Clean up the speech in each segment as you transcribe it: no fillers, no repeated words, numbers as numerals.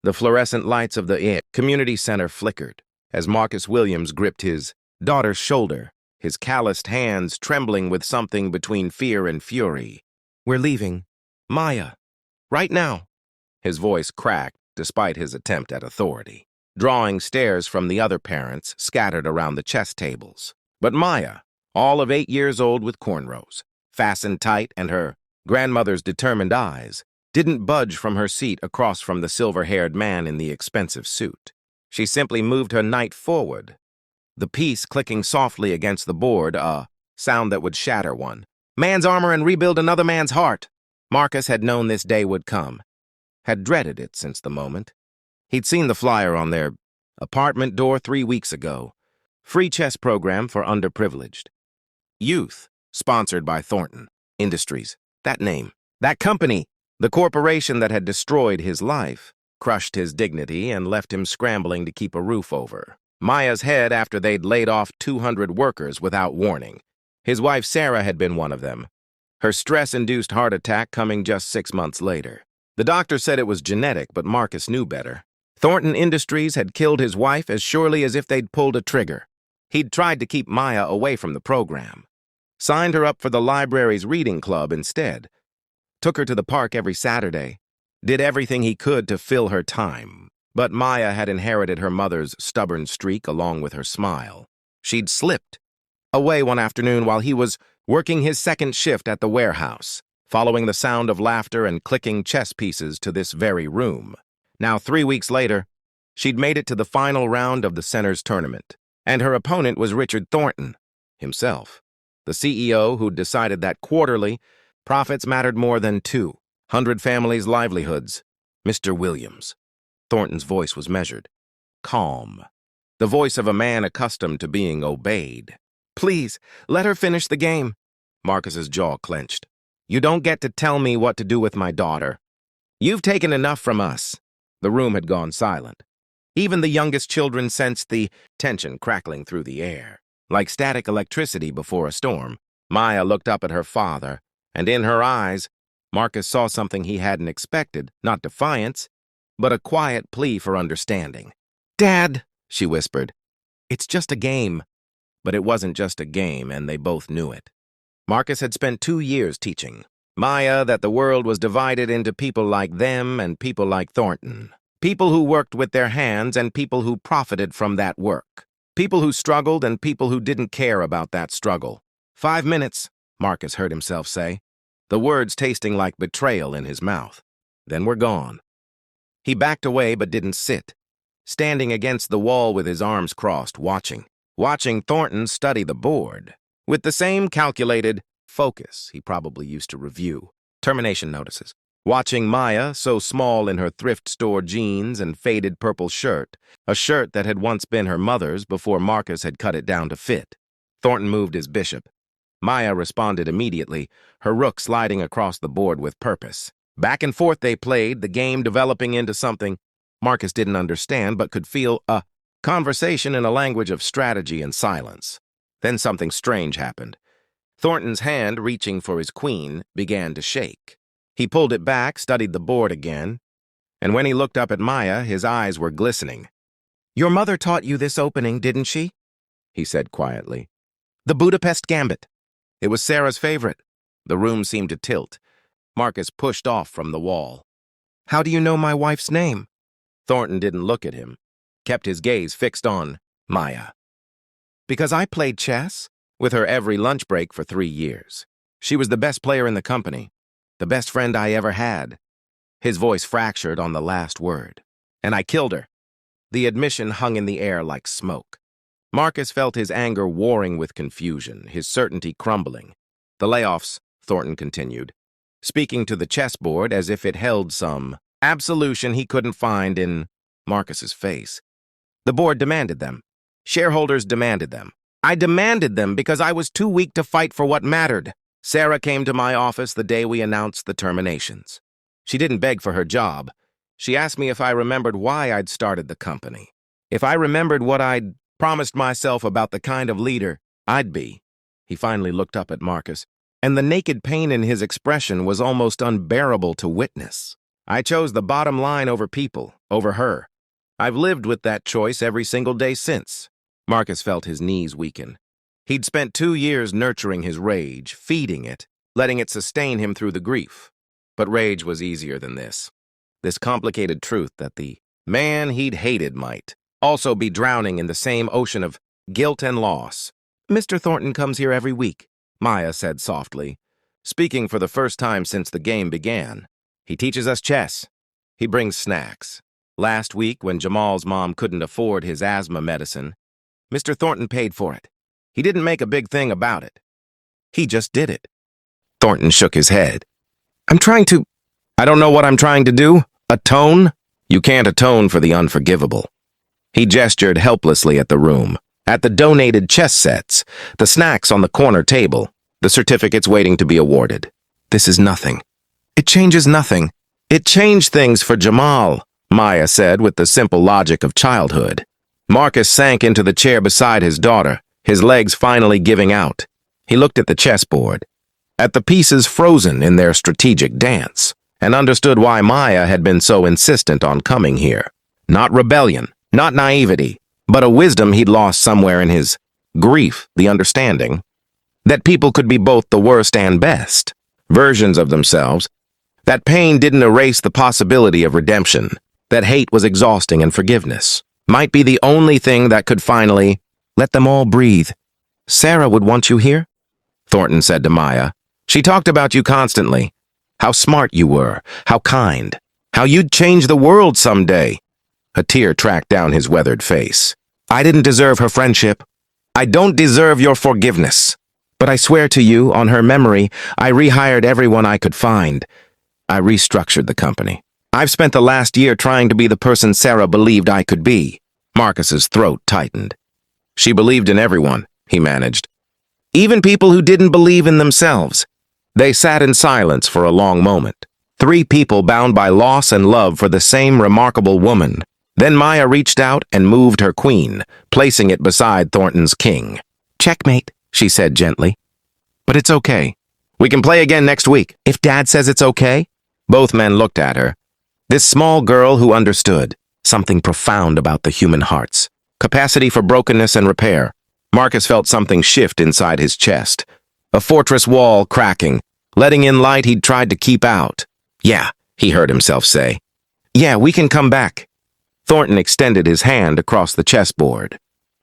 The fluorescent lights of the community center flickered as Marcus Williams gripped his daughter's shoulder, his calloused hands trembling with something between fear and fury. "We're leaving. Maya. Right now." His voice cracked despite his attempt at authority, drawing stares from the other parents scattered around the chess tables. But Maya, all of 8 years old with cornrows, fastened tight, and her grandmother's determined eyes, didn't budge from her seat across from the silver-haired man in the expensive suit. She simply moved her knight forward, the piece clicking softly against the board, a sound that would shatter one. Man's armor and rebuild another man's heart. Marcus had known this day would come, had dreaded it since the moment. He'd seen the flyer on their apartment door 3 weeks ago. Free chess program for underprivileged youth, sponsored by Thornton Industries. That name, that company, the corporation that had destroyed his life, crushed his dignity, and left him scrambling to keep a roof over Maya's head after they'd laid off 200 workers without warning. His wife Sarah had been one of them, her stress-induced heart attack coming just 6 months later. The doctor said it was genetic, but Marcus knew better. Thornton Industries had killed his wife as surely as if they'd pulled a trigger. He'd tried to keep Maya away from the program, signed her up for the library's reading club instead, took her to the park every Saturday, did everything he could to fill her time. But Maya had inherited her mother's stubborn streak along with her smile. She'd slipped away one afternoon while he was working his second shift at the warehouse, following the sound of laughter and clicking chess pieces to this very room. Now, 3 weeks later, she'd made it to the final round of the center's tournament, and her opponent was Richard Thornton himself, the CEO who'd decided that quarterly profits mattered more than 200 families' livelihoods. Mr. Williams. Thornton's voice was measured, calm, the voice of a man accustomed to being obeyed. "Please, let her finish the game." Marcus's jaw clenched. "You don't get to tell me what to do with my daughter. You've taken enough from us." The room had gone silent. Even the youngest children sensed the tension crackling through the air. Like static electricity before a storm, Maya looked up at her father, and in her eyes, Marcus saw something he hadn't expected, not defiance, but a quiet plea for understanding. "Dad," she whispered, "it's just a game." But it wasn't just a game, and they both knew it. Marcus had spent 2 years teaching Maya that the world was divided into people like them and people like Thornton. People who worked with their hands and people who profited from that work. People who struggled and people who didn't care about that struggle. 5 minutes, Marcus heard himself say, the words tasting like betrayal in his mouth. Then we're gone. He backed away but didn't sit, standing against the wall with his arms crossed, watching Thornton study the board, with the same calculated focus he probably used to review termination notices. Watching Maya, so small in her thrift store jeans and faded purple shirt, a shirt that had once been her mother's before Marcus had cut it down to fit. Thornton moved his bishop. Maya responded immediately, her rook sliding across the board with purpose. Back and forth they played, the game developing into something Marcus didn't understand but could feel, a conversation in a language of strategy and silence. Then something strange happened. Thornton's hand, reaching for his queen, began to shake. He pulled it back, studied the board again, and when he looked up at Maya, his eyes were glistening. "Your mother taught you this opening, didn't she?" he said quietly. "The Budapest Gambit. It was Sarah's favorite." The room seemed to tilt. Marcus pushed off from the wall. "How do you know my wife's name?" Thornton didn't look at him, kept his gaze fixed on Maya. "Because I played chess with her every lunch break for 3 years. She was the best player in the company, the best friend I ever had." His voice fractured on the last word. "And I killed her." The admission hung in the air like smoke. Marcus felt his anger warring with confusion, his certainty crumbling. "The layoffs," Thornton continued, speaking to the chessboard as if it held some absolution he couldn't find in Marcus's face. "The board demanded them. Shareholders demanded them. I demanded them because I was too weak to fight for what mattered. Sarah came to my office the day we announced the terminations. She didn't beg for her job. She asked me if I remembered why I'd started the company, if I remembered what I'd promised myself about the kind of leader I'd be." He finally looked up at Marcus, and the naked pain in his expression was almost unbearable to witness. I chose the bottom line over people, over her. I've lived with that choice every single day since. Marcus felt his knees weaken. He'd spent 2 years nurturing his rage, feeding it, letting it sustain him through the grief. But rage was easier than this. This complicated truth that the man he'd hated might also be drowning in the same ocean of guilt and loss. Mr. Thornton comes here every week, Maya said softly, speaking for the first time since the game began. He teaches us chess. He brings snacks. Last week, when Jamal's mom couldn't afford his asthma medicine, Mr. Thornton paid for it. He didn't make a big thing about it. He just did it. Thornton shook his head. I don't know what I'm trying to do. Atone? You can't atone for the unforgivable. He gestured helplessly at the room, at the donated chess sets, the snacks on the corner table, the certificates waiting to be awarded. This is nothing. It changes nothing. It changed things for Jamal, Maya said with the simple logic of childhood. Marcus sank into the chair beside his daughter, his legs finally giving out. He looked at the chessboard, at the pieces frozen in their strategic dance, and understood why Maya had been so insistent on coming here. Not rebellion, not naivety, but a wisdom he'd lost somewhere in his grief, the understanding that people could be both the worst and best versions of themselves, that pain didn't erase the possibility of redemption, that hate was exhausting and forgiveness might be the only thing that could finally let them all breathe. Sarah would want you here, Thornton said to Maya. She talked about you constantly. How smart you were, how kind, how you'd change the world someday. A tear tracked down his weathered face. I didn't deserve her friendship. I don't deserve your forgiveness. But I swear to you, on her memory, I rehired everyone I could find. I restructured the company. I've spent the last year trying to be the person Sarah believed I could be. Marcus's throat tightened. She believed in everyone, he managed. Even people who didn't believe in themselves. They sat in silence for a long moment. 3 people bound by loss and love for the same remarkable woman. Then Maya reached out and moved her queen, placing it beside Thornton's king. Checkmate, she said gently. But it's okay. We can play again next week. If Dad says it's okay? Both men looked at her. This small girl who understood something profound about the human heart's capacity for brokenness and repair. Marcus felt something shift inside his chest. A fortress wall cracking, letting in light he'd tried to keep out. Yeah, he heard himself say. Yeah, we can come back. Thornton extended his hand across the chessboard.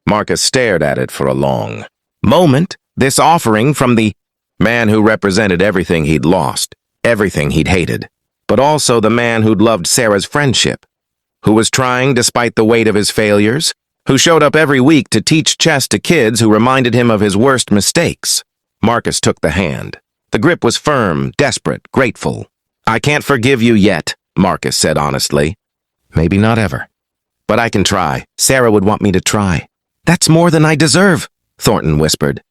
Marcus stared at it for a long moment, this offering from the man who represented everything he'd lost, everything he'd hated, but also the man who'd loved Sarah's friendship, who was trying despite the weight of his failures, who showed up every week to teach chess to kids who reminded him of his worst mistakes. Marcus took the hand. The grip was firm, desperate, grateful. I can't forgive you yet, Marcus said honestly. Maybe not ever. But I can try. Sarah would want me to try. That's more than I deserve, Thornton whispered.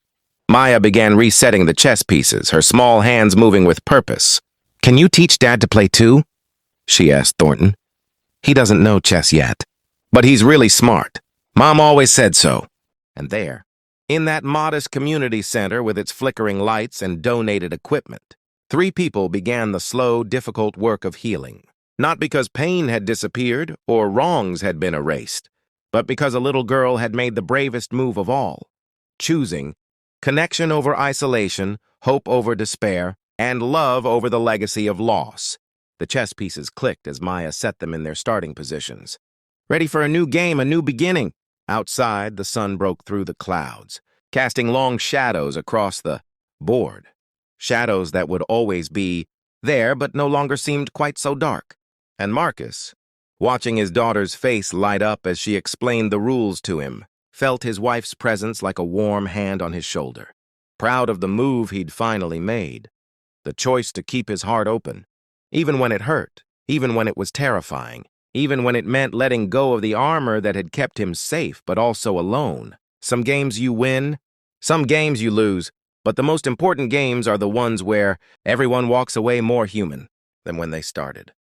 Maya began resetting the chess pieces, her small hands moving with purpose. Can you teach Dad to play too? She asked Thornton. He doesn't know chess yet, but he's really smart. Mom always said so. And there, in that modest community center with its flickering lights and donated equipment, 3 people began the slow, difficult work of healing. Not because pain had disappeared or wrongs had been erased, but because a little girl had made the bravest move of all, choosing connection over isolation, hope over despair, and love over the legacy of loss. The chess pieces clicked as Maya set them in their starting positions. Ready for a new game, a new beginning. Outside, the sun broke through the clouds, casting long shadows across the board. Shadows that would always be there, but no longer seemed quite so dark. And Marcus, watching his daughter's face light up as she explained the rules to him, felt his wife's presence like a warm hand on his shoulder. Proud of the move he'd finally made, the choice to keep his heart open, even when it hurt, even when it was terrifying, even when it meant letting go of the armor that had kept him safe but also alone. Some games you win, some games you lose, but the most important games are the ones where everyone walks away more human than when they started.